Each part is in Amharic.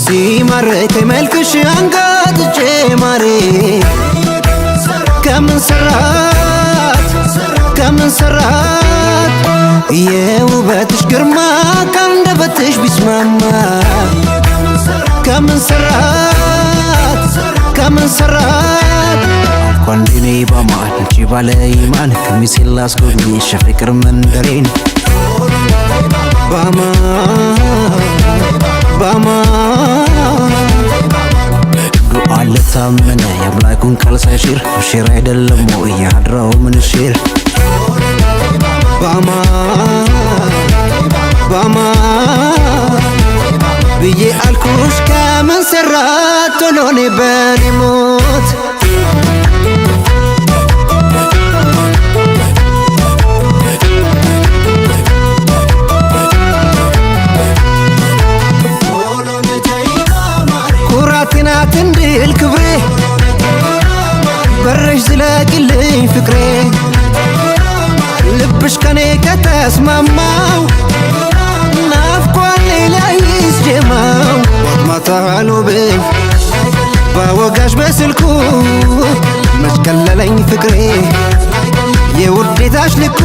ሲማረክ መልክሽ አንጋጥጬ ማሬ ከምን ሰራት የውበትሽ ግርማ ካንደበትሽ ቢስማማ ከምን ሰራት ኳንዲኔ ባማን ቺባለ ኢማን ከሚስላስ ጎብኝሽ ፍቅር መንደሬን ባማ ዱዓ ለታመነ የአምላኩን ቃል ሳይሽር ሽር አይደለም ወይ ያድራው ምንሽር ባማ ብዬ አልኩሽ ከምን ሰራት ቶሎኔ በኔ ሞት ኩራቴናት እንድል ክብሬ በረሽ ዝለቅልኝ ፍቅሬ ልብሽ ከኔ ከተስማማው ናፍቋል ሌላይስ ጀማው ማታ አልውብኝ ባወጋሽ በስልኩ መች ቀለለኝ ፍቅሬ የውዴታሽ ልኩ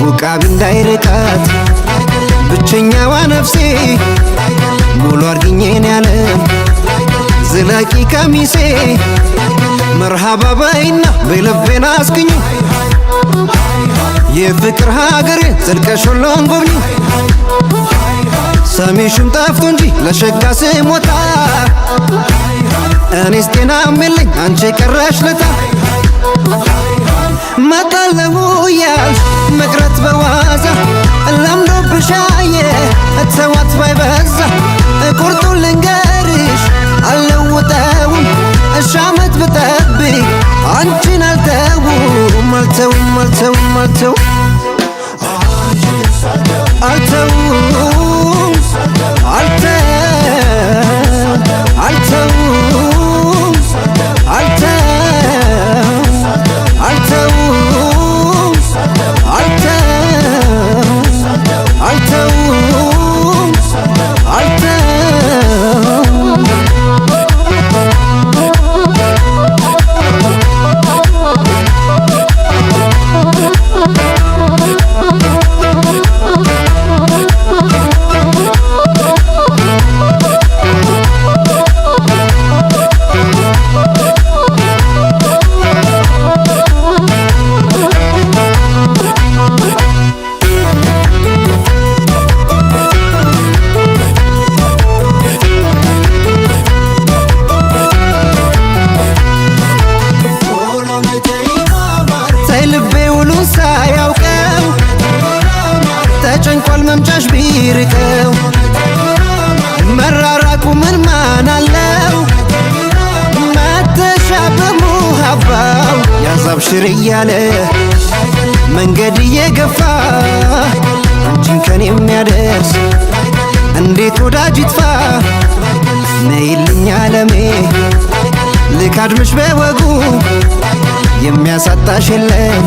ውቃቢ እንዳይርቃት ብቸኛዋ ነፍሴ ሙሉ አርግኜን ያለም ዝላቂ ቀሚሴ መርሃባ በይና በልቤና አስክኙ የፍቅር ሀገሬ ዘልቀሽ ሁሉን ጎብኙ ሰሚሽም ጠፍቶ እንጂ ለሸጋ ስሞታ እኔስ ጤናም የለኝ አንቺ ቀረሽ ለታ መጣለው ያልሽ መቅረት በዋዛ ለምዶብሻየ እተዋት ባይበዛ ቁርጡን ልንገርሽ አልለውጠውም እሻመት ብጠብቅ አንቺን አልተውም ተጨንቋል መምጫሽ ቢርቀው መራራቁ ምን ማን አለው መተሻ በሙሃባው ያዛብሽር እያለ መንገድ እየገፋ አንቺን ከኔ የሚያደርስ እንዴት ወዳጅ ይጥፋ ነይልኝ አለሜ ልካድምሽ በወጉ የሚያሳጣሽ የለም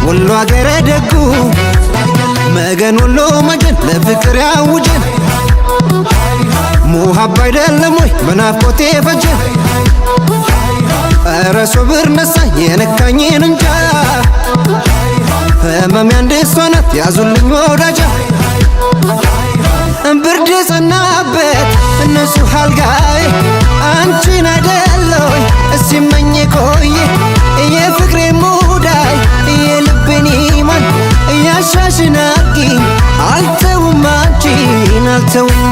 ወሎ አገረ ደጉ መገን ወሎ መገን ለፍቅር ያውጀን ሙሃባ አይደለም ወይ በናፍቆቴ ፈጀን ኧረ ሶብር ነሳኝ የነካኝን እንጃ ህመም ያንደሷ ናት ያዙልኝ ወዳጃ ብርድ ጸናበት እነሱ አልጋዬ አንቺን አይደለይ እስመኝ ቆየ የፍቅሬ ሙዳይ የልቤን ኢማን ያሻሽናቂ አልተውም አንቺን አልተውም